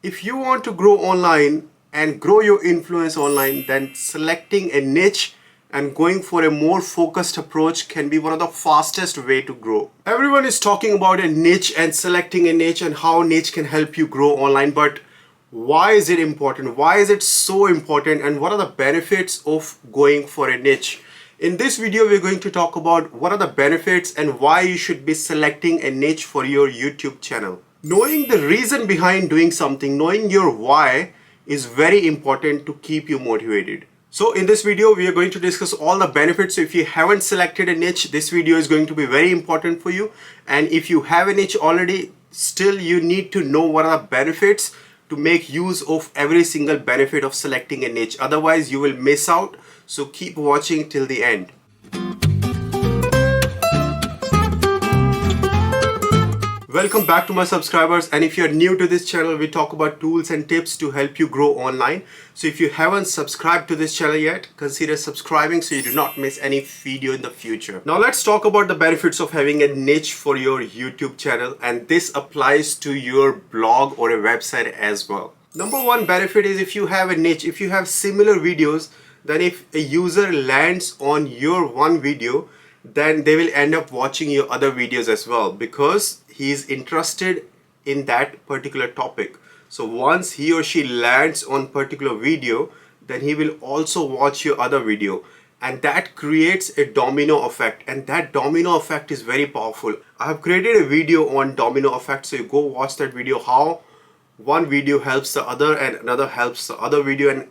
If you want to grow online and grow your influence online, then selecting a niche and going for a more focused approach can be one of the fastest way to grow. Everyone is talking about a niche and selecting a niche and how niche can help you grow online, but why is it important? Why is it so important, and what are the benefits of going for a niche? In this video, we're going to talk about what are the benefits and why you should be selecting a niche for your YouTube channel. Knowing the reason behind doing something, knowing your why is very important to keep you motivated. So in this video, we are going to discuss all the benefits. So if you haven't selected a niche, this video is going to be very important for you. And if you have a niche already, still you need to know what are the benefits to make use of every single benefit of selecting a niche. Otherwise, you will miss out. So keep watching till the end. Welcome back to my subscribers, and if you're new to this channel, we talk about tools and tips to help you grow online. So if you haven't subscribed to this channel yet, consider subscribing so you do not miss any video in the future. Now let's talk about the benefits of having a niche for your YouTube channel, and this applies to your blog or a website as well. Number one benefit is if you have a niche, if you have similar videos, then if a user lands on your one video, then they will end up watching your other videos as well because he is interested in that particular topic. So once he or she lands on particular video, then he will also watch your other video, and that creates a domino effect, and that domino effect is very powerful. I have created a video on domino effect, so you go watch that video, how one video helps the other and another helps the other video, and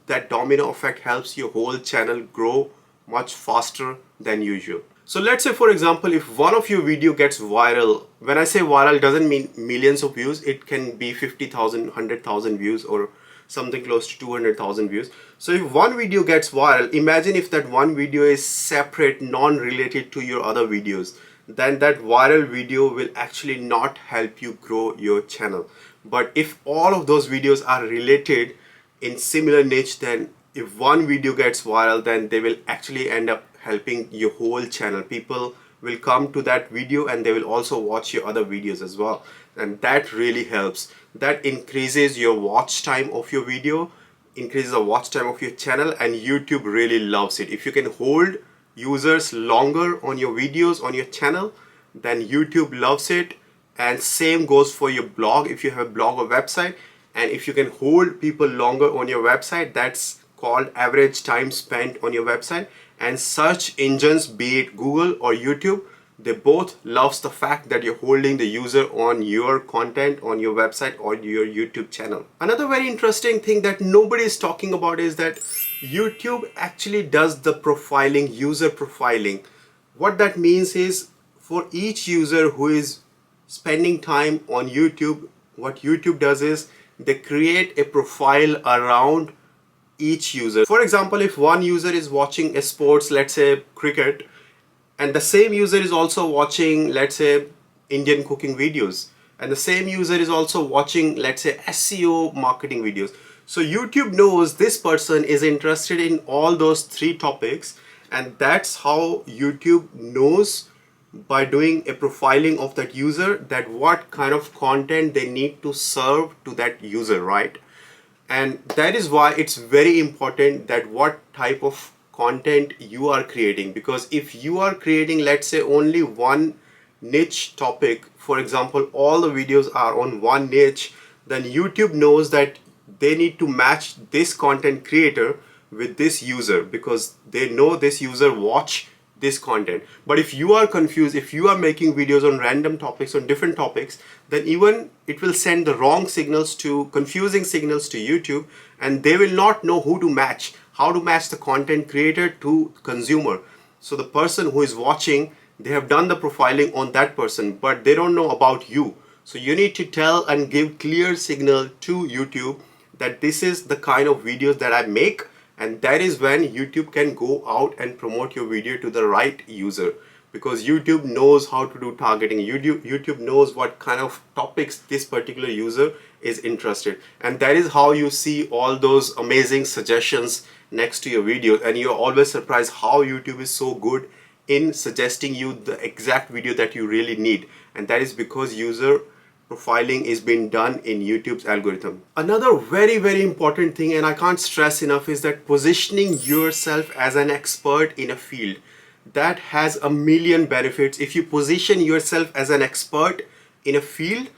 that domino effect helps your whole channel grow much faster than usual. So let's say, for example, if one of your video gets viral, when I say viral, doesn't mean millions of views. It can be 50,000, 100,000 views or something close to 200,000 views. So if one video gets viral, imagine if that one video is separate, non-related to your other videos, then that viral video will actually not help you grow your channel. But if all of those videos are related in similar niche, then if one video gets viral, then they will actually end up helping your whole channel. People will come to that video and they will also watch your other videos as well, and that really helps. That increases your watch time of your video, increases the watch time of your channel, and YouTube really loves it. If you can hold users longer on your videos on your channel, then YouTube loves it. And same goes for your blog if you have a blog or website. And if you can hold people longer on your website, that's called average time spent on your website. And search engines, be it Google or YouTube, they both loves the fact that you're holding the user on your content on your website or your YouTube channel. Another very interesting thing that nobody is talking about is that YouTube actually does the profiling, user profiling. What that means is, for each user who is spending time on YouTube, what YouTube does is they create a profile around each user. For example, if one user is watching a sports, let's say cricket, and the same user is also watching, let's say, Indian cooking videos, and the same user is also watching, let's say, SEO marketing videos. So YouTube knows this person is interested in all those three topics, and that's how YouTube knows, by doing a profiling of that user, that what kind of content they need to serve to that user, right? And that is why it's very important that what type of content you are creating, because if you are creating, let's say, only one niche topic, for example, all the videos are on one niche, then YouTube knows that they need to match this content creator with this user because they know this user watch this content. But if you are confused, if you are making videos on random topics, on different topics, then even it will send the wrong signals, to confusing signals to YouTube, and they will not know who to match, how to match the content creator to consumer. So the person who is watching, they have done the profiling on that person, but they don't know about you. So you need to tell and give clear signal to YouTube that this is the kind of videos that I make, and that is when YouTube can go out and promote your video to the right user, because YouTube knows how to do targeting. YouTube knows what kind of topics this particular user is interested, and that is how you see all those amazing suggestions next to your video, and you're always surprised how YouTube is so good in suggesting you the exact video that you really need. And that is because user profiling is being done in YouTube's algorithm. Another very important thing, and I can't stress enough, is that positioning yourself as an expert in a field that has a million benefits. If you position yourself as an expert in a field,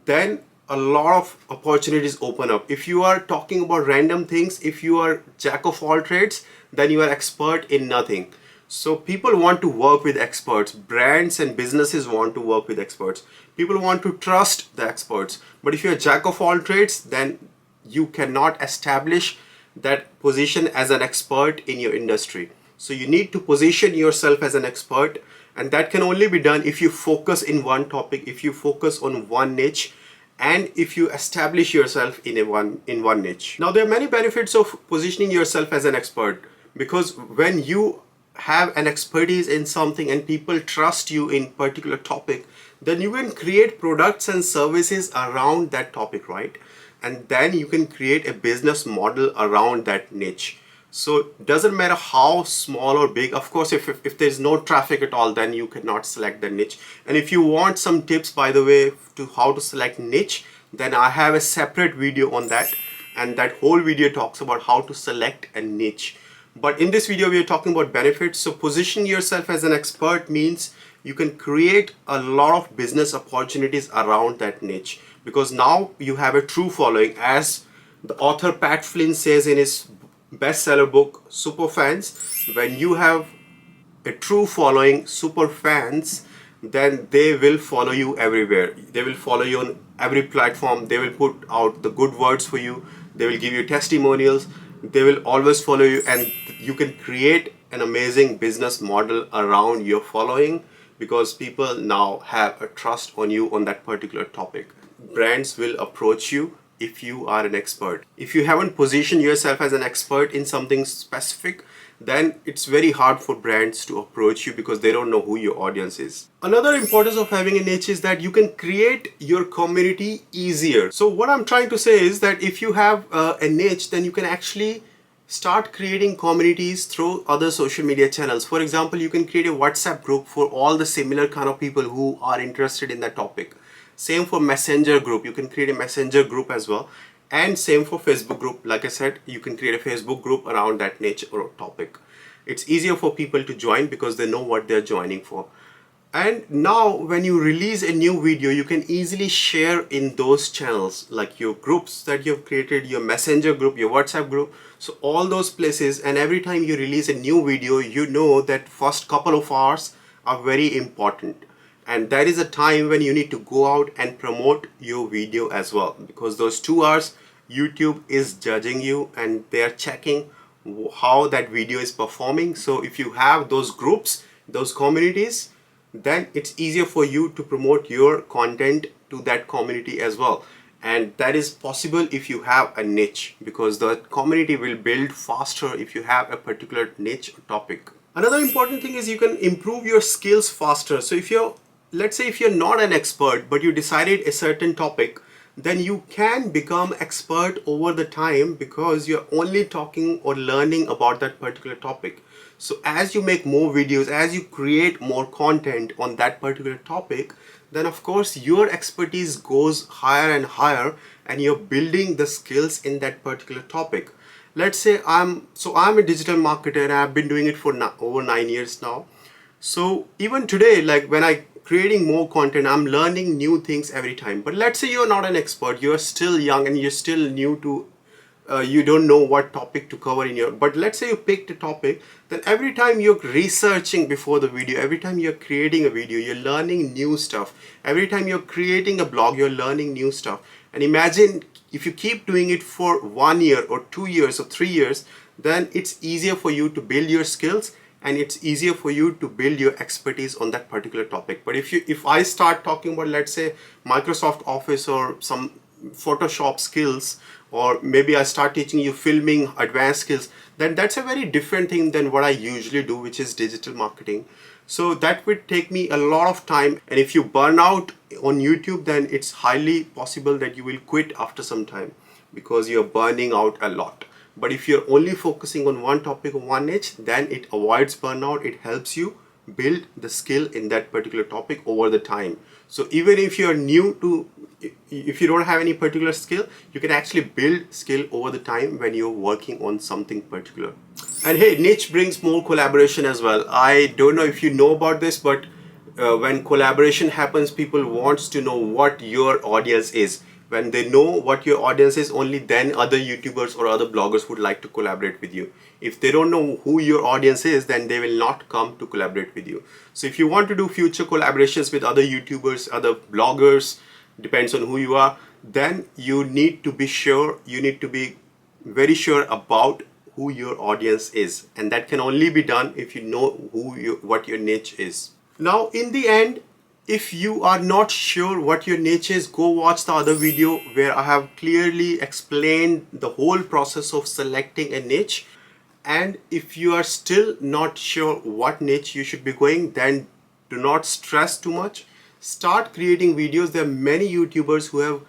then a lot of opportunities open up. If you are talking about random things, if you are jack of all trades, then you are expert in nothing. So people want to work with experts. Brands and businesses want to work with experts. People want to trust the experts. But if you're a jack of all trades, then you cannot establish that position as an expert in your industry. So you need to position yourself as an expert, and that can only be done if you focus in one topic, if you focus on one niche, and if you establish yourself in one niche. Now, there are many benefits of positioning yourself as an expert, because when you have an expertise in something and people trust you in particular topic, then you can create products and services around that topic, right? And then you can create a business model around that niche. So it doesn't matter how small or big. Of course, if there's no traffic at all, then you cannot select the niche. And if you want some tips, by the way, to how to select niche, then I have a separate video on that, and that whole video talks about how to select a niche. But in this video, we are talking about benefits. So positioning yourself as an expert means you can create a lot of business opportunities around that niche, because now you have a true following. As the author Pat Flynn says in his bestseller book, Super Fans, when you have a true following, super fans, then they will follow you everywhere. They will follow you on every platform. They will put out the good words for you. They will give you testimonials. They will always follow you, and you can create an amazing business model around your following, because people now have a trust on you on that particular topic. Brands will approach you if you are an expert. If you haven't positioned yourself as an expert in something specific, then it's very hard for brands to approach you, because they don't know who your audience is. Another importance of having a niche is that you can create your community easier. So what I'm trying to say is that if you have a niche, then you can actually start creating communities through other social media channels. For example, you can create a WhatsApp group for all the similar kind of people who are interested in that topic. Same for Messenger group. You can create a Messenger group as well. And same for Facebook group. Like I said, you can create a Facebook group around that niche or topic. It's easier for people to join because they know what they're joining for. And now when you release a new video, you can easily share in those channels, like your groups that you've created, your Messenger group, your WhatsApp group. So all those places, and every time you release a new video, you know that first couple of hours are very important. And that is a time when you need to go out and promote your video as well, because those 2 hours YouTube is judging you and they're checking how that video is performing. So if you have those groups, those communities, then it's easier for you to promote your content to that community as well. And that is possible if you have a niche, because the community will build faster if you have a particular niche topic. Another important thing is you can improve your skills faster. So let's say if you're not an expert, but you decided a certain topic, then you can become expert over the time, because you're only talking or learning about that particular topic. So as you make more videos, as you create more content on that particular topic, then of course your expertise goes higher and higher, and you're building the skills in that particular topic. Let's say I'm a digital marketer, and I've been doing it for over 9 years now. So even today, like when I creating more content, I'm learning new things every time. But let's say you're not an expert, you're still young and you're still new to you don't know what topic to cover but let's say you picked a topic, then every time you're researching before the video, every time you're creating a video, you're learning new stuff. Every time you're creating a blog, you're learning new stuff. And imagine if you keep doing it for 1 year or 2 years or 3 years, then it's easier for you to build your skills, and it's easier for you to build your expertise on that particular topic. But if I start talking about, let's say, Microsoft Office or some Photoshop skills, or maybe I start teaching you filming advanced skills, then that's a very different thing than what I usually do, which is digital marketing. So that would take me a lot of time, and if you burn out on YouTube, then it's highly possible that you will quit after some time, because you're burning out a lot. But if you're only focusing on one topic or one niche, then it avoids burnout. It helps you build the skill in that particular topic over the time. So even if you're new to if you don't have any particular skill, you can actually build skill over the time when you're working on something particular. And hey, niche brings more collaboration as well. I don't know if you know about this, but when collaboration happens, people wants to know what your audience is. When they know what your audience is, only then other YouTubers or other bloggers would like to collaborate with you. If they don't know who your audience is, then they will not come to collaborate with you. So if you want to do future collaborations with other YouTubers, other bloggers, depends on who you are, then you need to be sure, you need to be very sure about who your audience is, and that can only be done if you know what your niche is. Now in the end, if you are not sure what your niche is, go watch the other video where I have clearly explained the whole process of selecting a niche. And if you are still not sure what niche you should be going, then do not stress too much. Start creating videos. There are many YouTubers who have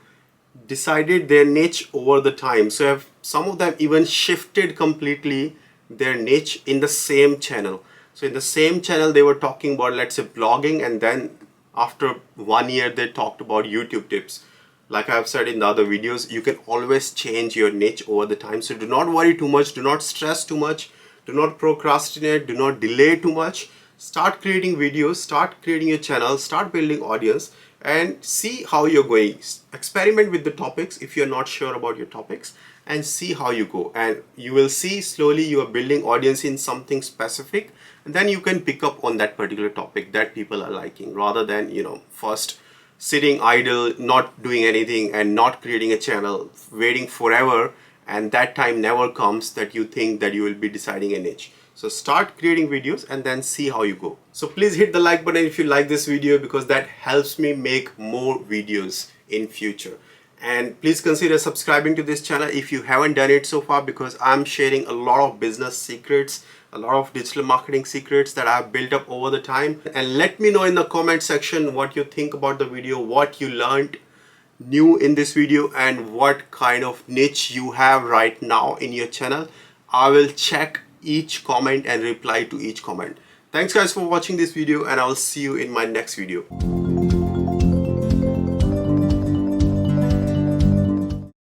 decided their niche over the time. So have some of them even shifted completely their niche in the same channel. So in the same channel they were talking about, let's say, blogging, and then after 1 year they talked about YouTube tips. Like I've said in the other videos, you can always change your niche over the time. So do not worry too much, do not stress too much, do not procrastinate, do not delay too much. Start creating videos, start creating your channel, start building audience, and see how you're going. Experiment with the topics if you're not sure about your topics, and see how you go. And you will see slowly you are building audience in something specific, and then you can pick up on that particular topic that people are liking, rather than, you know, first sitting idle, not doing anything and not creating a channel, waiting forever, and that time never comes that you think that you will be deciding a niche. So start creating videos and then see how you go. So please hit the like button if you like this video, because that helps me make more videos in future. And please consider subscribing to this channel if you haven't done it so far, because I'm sharing a lot of business secrets, a lot of digital marketing secrets that I've built up over the time. And let me know in the comment section what you think about the video, what you learned new in this video, and what kind of niche you have right now in your channel. I will check each comment and reply to each comment. Thanks guys for watching this video, and I'll see you in my next video.